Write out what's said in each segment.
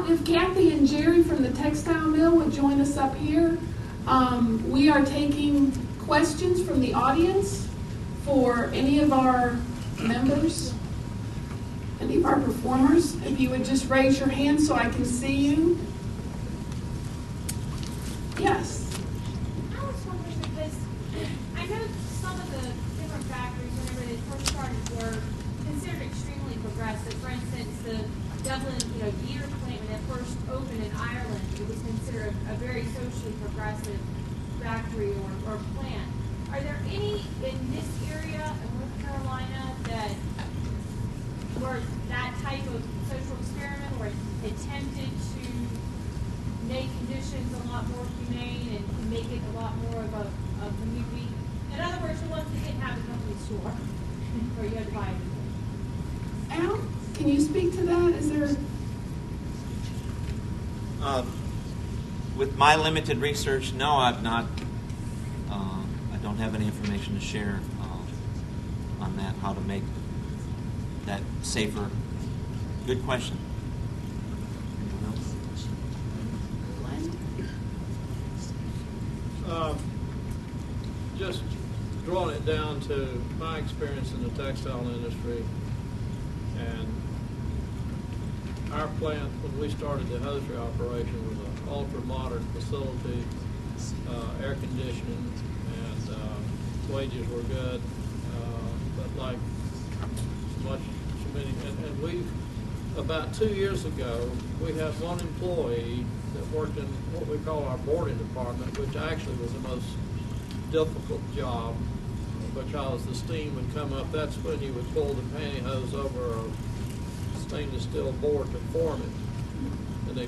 Now, if Kathy and Jerry from the textile mill would join us up here, we are taking questions from the audience for any of our members, any of our performers. If you would just raise your hand so I can see you. Yes. I was wondering because I know some of the different factories, whenever they first started, were considered extremely progressive. For instance, the Dublin, Gear plant when it first opened in Ireland, it was considered a very socially progressive factory or plant. Are there any in this area of North Carolina that were that type of social experiment or attempted to make conditions a lot more humane and make it a lot more of a community? In other words, the ones that didn't have a company store where you had to buy everything. Al, can you speak to that? Is there... With my limited research, no, I've not. I don't have any information to share on that. How to make that safer? Good question. Just drawing it down to my experience in the textile industry, and our plant when we started the hosiery operation was an ultra-modern facility, air conditioning, and wages were good, but like so many, and we about 2 years ago we had one employee that worked in what we call our boarding department, which actually was the most difficult job because the steam would come up. That's when you would pull the pantyhose over a stainless steel board to form it, and a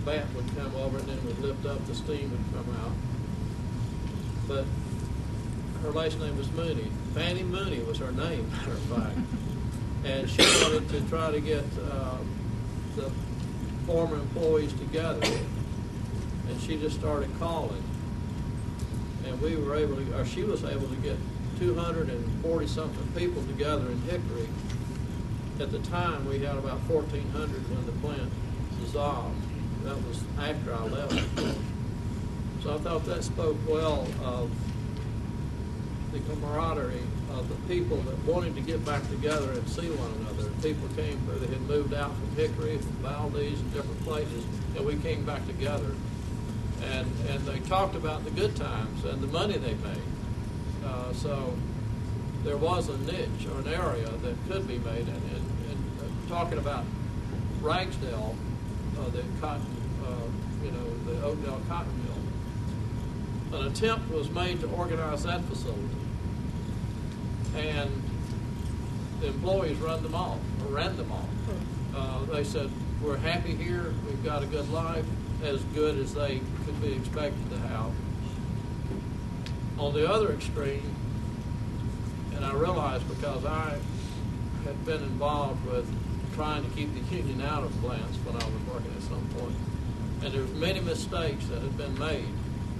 bat would come over and then would lift up, the steam would come out. But her last name was Mooney. Fannie Mooney was her name, matter of fact. And she wanted to try to get the former employees together, and she just started calling. And we were able to, or she was able to get 240-something people together in Hickory. At the time, we had about 1,400 when the plant dissolved. That was after I left. So I thought that spoke well of the camaraderie of the people that wanted to get back together and see one another. People came through, they had moved out from Hickory, from Valdez, and different places, and we came back together. And they talked about the good times and the money they made. So there was a niche or an area that could be made. And talking about Ragsdale, the cotton, the Oakdale cotton mill, an attempt was made to organize that facility. And the employees ran them off. They said, we're happy here, we've got a good life, as good as they could be expected to have. On the other extreme, and I realized because I had been involved with trying to keep the union out of plants when I was working at some point, and there's many mistakes that had been made,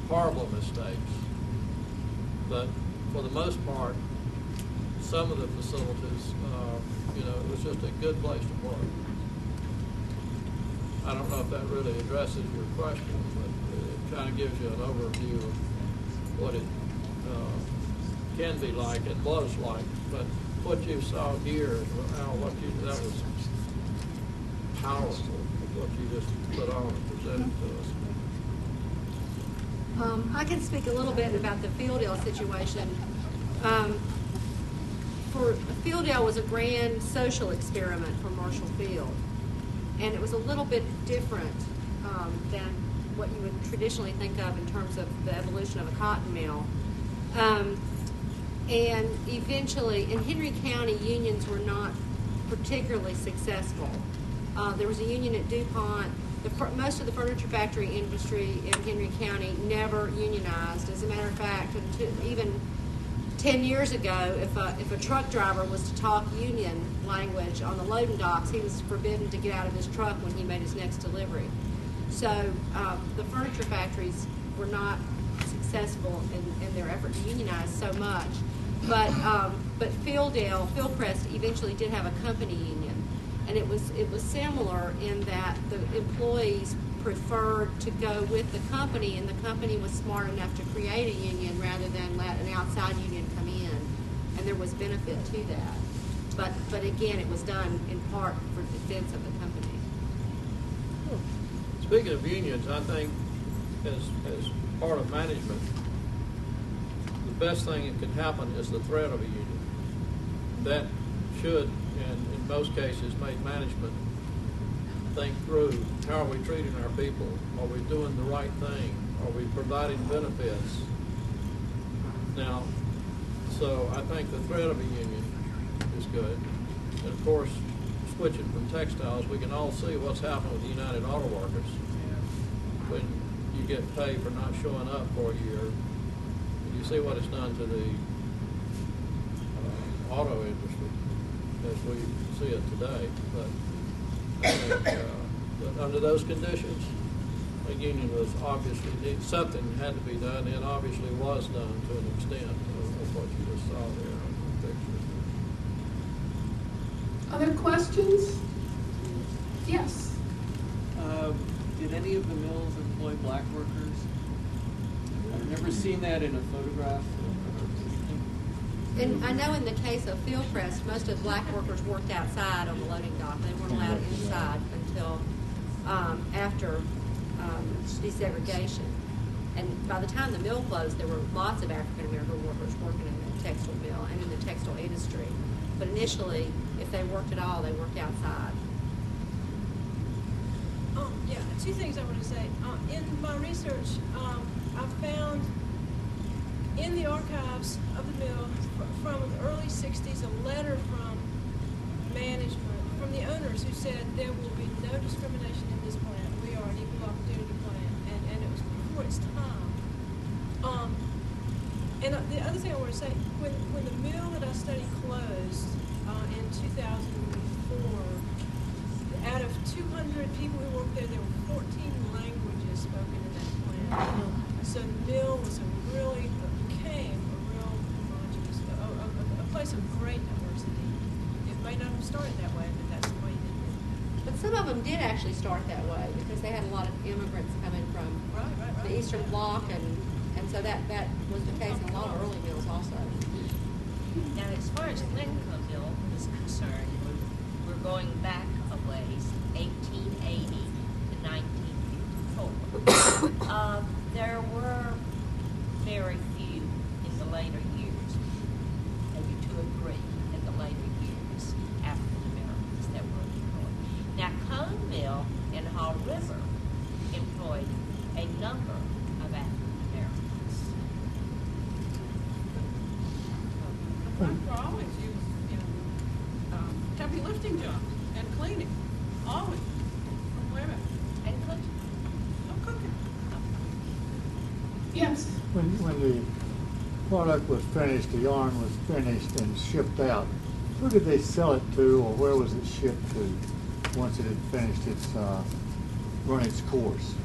horrible mistakes. But for the most part, some of the facilities, it was just a good place to work. I don't know if that really addresses your question, but it kind of gives you an overview of what it can be like and was like. But what you saw here, that was powerful, what you just put on and presented to us. I can speak a little bit about the Fieldale situation. Fieldale was a grand social experiment for Marshall Field, and it was a little bit different than what you would traditionally think of in terms of the evolution of a cotton mill. And eventually, in Henry County, unions were not particularly successful. There was a union at DuPont. Most of the furniture factory industry in Henry County never unionized. As a matter of fact, even 10 years ago, if a truck driver was to talk union language on the loading docks, he was forbidden to get out of his truck when he made his next delivery. So the furniture factories were not successful in their effort to unionize so much. But Fieldcrest eventually did have a company union, And it was similar in that the employees preferred to go with the company, and the company was smart enough to create a union rather than let an outside union come in, and there was benefit to that. But again, it was done in part for defense of the company. Speaking of unions, I think as part of management, the best thing that can happen is the threat of a union. That should, and in most cases, make management think through, how are we treating our people? Are we doing the right thing? Are we providing benefits? Now, so I think the threat of a union is good. And of course, switching from textiles, we can all see what's happened with the United Auto Workers. When you get paid for not showing up for a year, and you see what it's done to the auto industry as we see it today. But I think that under those conditions, a union was obviously something had to be done, and obviously was done to an extent of what you just saw there on the picture. Other questions? Yes. Did any of the mills employ black workers? I've never seen that in a photograph. And I know in the case of Field Press, most of the black workers worked outside on the loading dock. They weren't allowed inside until after desegregation. And by the time the mill closed, there were lots of African American workers working in the textile mill and in the textile industry. But initially, if they worked at all, they worked outside. Yeah, two things I want to say. In my research, I found in the archives of the mill from the early 60s a letter from management, from the owners, who said there will be no discrimination in this plant. We are an equal opportunity plant, and it was before its time. And the other thing I want to say, when the mill that I studied closed in 2004, out of 200 people who worked there, there were 14 languages spoken in that plant. So the mill became a real homogeneous, a place of great diversity. It may not have started that way, but that's the way it did. But some of them did actually start that way because they had a lot of immigrants coming from Right. the Eastern Bloc, and so that was the case in a lot of early mills also. Now, as far as Lincoln Mill is concerned, we're going back a ways, 1880 to 1954. There were very few in the later years, maybe 2 or 3 in the later years, African Americans that were employed. Now, Cone Mill in Hall River employed a number of African Americans. For always use, heavy lifting jobs and cleaning, always from women. And cooking. No cooking. Yes. When the product was finished, the yarn was finished and shipped out, who did they sell it to, or where was it shipped to once it had finished its run its course?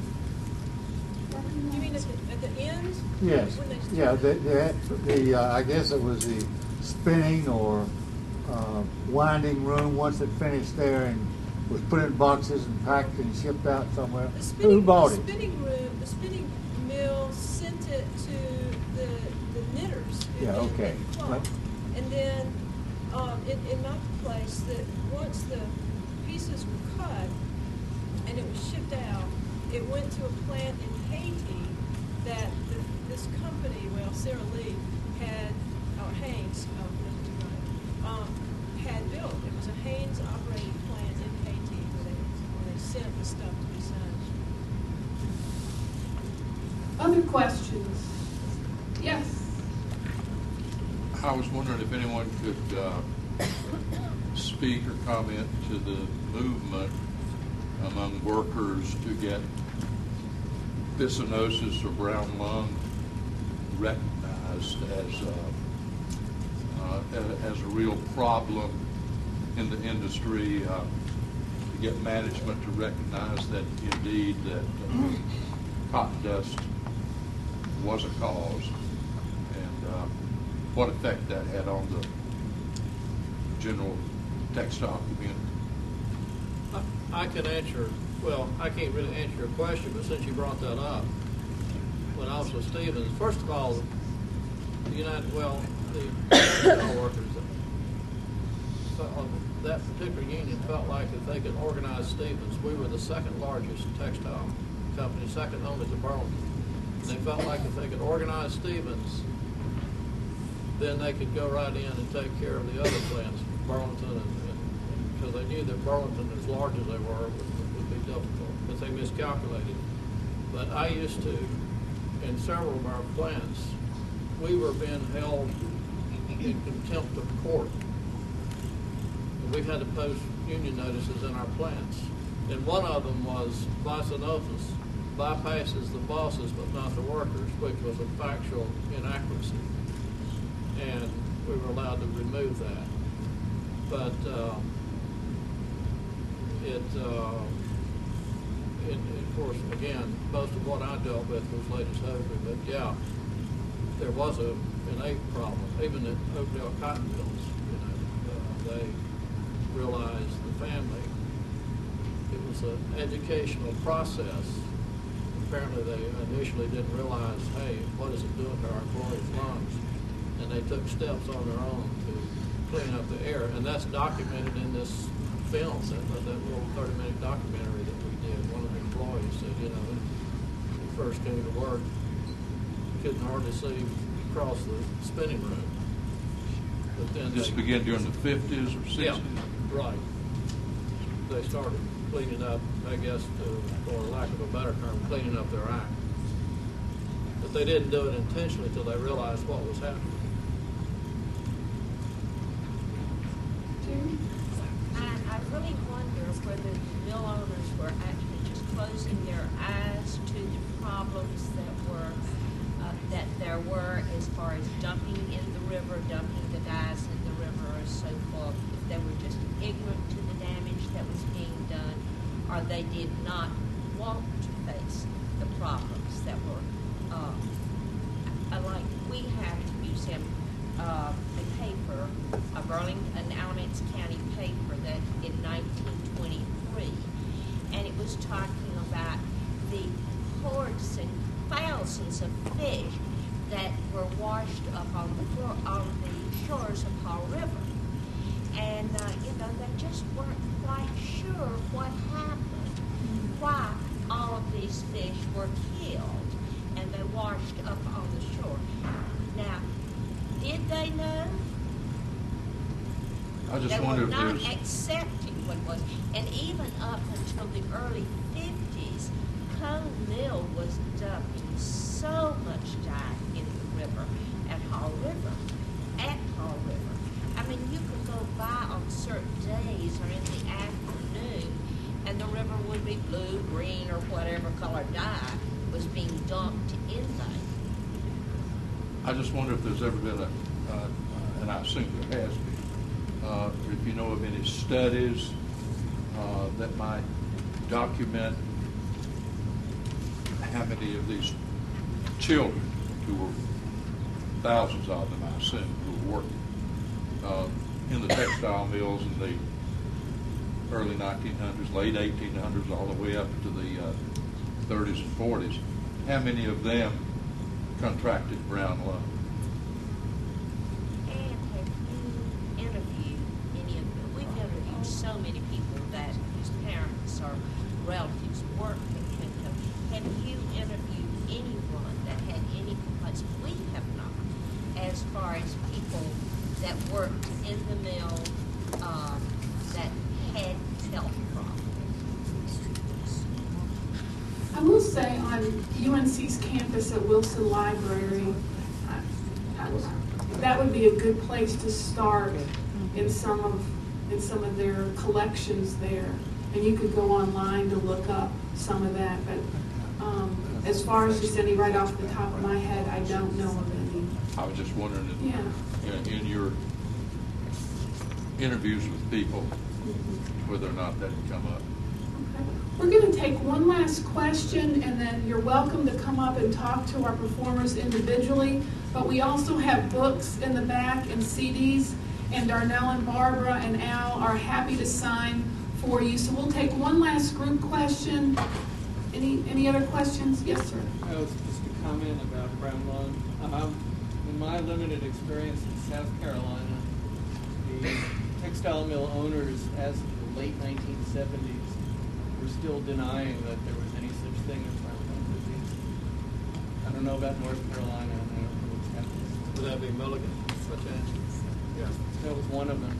You mean at the end? Yes. When they Yeah. started? I guess it was the spinning or winding room once it finished there and was put in boxes and packed and shipped out somewhere. Who bought it? The spinning mill sent it to the knitters. who Yeah, did okay. the cloth. And then in my place, that once the pieces were cut and it was shipped out, it went to a plant in Haiti that this company, Sarah Lee, had, or Haynes, had built. It was a Haynes operated plant in Haiti where they sent the stuff to be sent. Other questions? Yes. I was wondering if anyone could speak or comment to the movement among workers to get byssinosis or brown lung recognized as a real problem in the industry, to get management to recognize that indeed that cotton dust was a cause, and what effect that had on the general textile community. I can answer, well, I can't really answer your question, but since you brought that up, when I was with Stevens, first of all, the textile workers, that particular union felt like if they could organize Stevens, we were the second largest textile company, second only to Burlington. And they felt like if they could organize Stevens, then they could go right in and take care of the other plants, Burlington, and because they knew that Burlington, as large as they were, would be difficult. But they miscalculated. But I used to, in several of our plants, we were being held in contempt of court. And we had to post union notices in our plants. And one of them was Lysinopsis bypasses the bosses but not the workers, which was a factual inaccuracy. And we were allowed to remove that. But of course, again, most of what I dealt with was ladies' hosiery, but yeah, there was an innate problem. Even at Oakdale Cotton Mills, they realized the family. It was an educational process. Apparently, they initially didn't realize, hey, what is it doing to our employees' lungs? And they took steps on their own to clean up the air, and that's documented in this film, that little 30-minute documentary that we did. One of the employees said, when he first came to work, he couldn't hardly see across the spinning room. But then this began during the 50s or 60s? Yeah, right. They started cleaning up, I guess, for lack of a better term, cleaning up their act. But they didn't do it intentionally until they realized what was happening. I really wonder whether the mill owners were actually just closing their eyes to the problems that there were as far as dumping in the river, dumping the dyes in the river, or so forth. If they were just ignorant to the damage that was being done, or they did not want to face the problems that were like we have at the museum a paper, a Burlington, Alamance County paper that in 1923, and it was talking about the hordes and thousands of fish that were washed up on the shores of Fall River, and they just weren't quite sure what happened, why all of these fish were killed, and they washed up on the shore. Now, did they know? I just They wonder were if not there's... accepting what was, and even up until the early 50s, Cone Mill was dumping so much dye in the river at Hall River. I mean, you could go by on certain days or in the afternoon, and the river would be blue, green, or whatever color dye was being dumped in there. I just wonder if there's ever been and I assume there has been, if you know of any studies that might document how many of these children, who were thousands of them, I assume, who were working in the textile mills in the early 1900s, late 1800s, all the way up to the 30s and 40s, how many of them contracted brown lung? And have you interviewed any of them? We've interviewed so many people whose parents or relatives worked in Kentucky. Have you interviewed anyone that had any complaints? We have not, as far as people that worked in the mill that had health problems. I will say on UNC's campus at Wilson Library, that would be a good place to start in some of their collections there. And you could go online to look up some of that. But as far as just any right off the top of my head, I don't know of any. I was just wondering in your interviews with people whether or not that had come up. We're going to take one last question, and then you're welcome to come up and talk to our performers individually. But we also have books in the back and CDs, and Darnell and Barbara and Al are happy to sign for you. So we'll take one last group question. Any other questions? Yes, sir. It's just a comment about Brown Loan. In my limited experience in South Carolina, the textile mill owners, as of the late 1970s, were still denying that there was any such thing as Brown Loan disease. I don't know about North Carolina, and I don't know what's happening. Would that be Milligan? Such as? Yeah. That was one of them.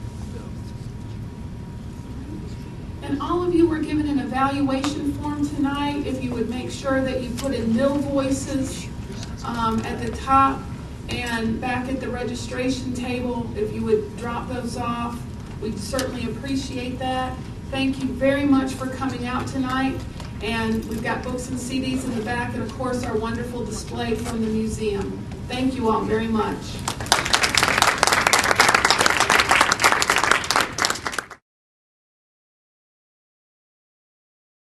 And all of you were given an evaluation form tonight. If you would make sure that you put in mill voices at the top and back at the registration table, if you would drop those off, we'd certainly appreciate that. Thank you very much for coming out tonight. And we've got books and CDs in the back, and of course our wonderful display from the museum. Thank you all very much.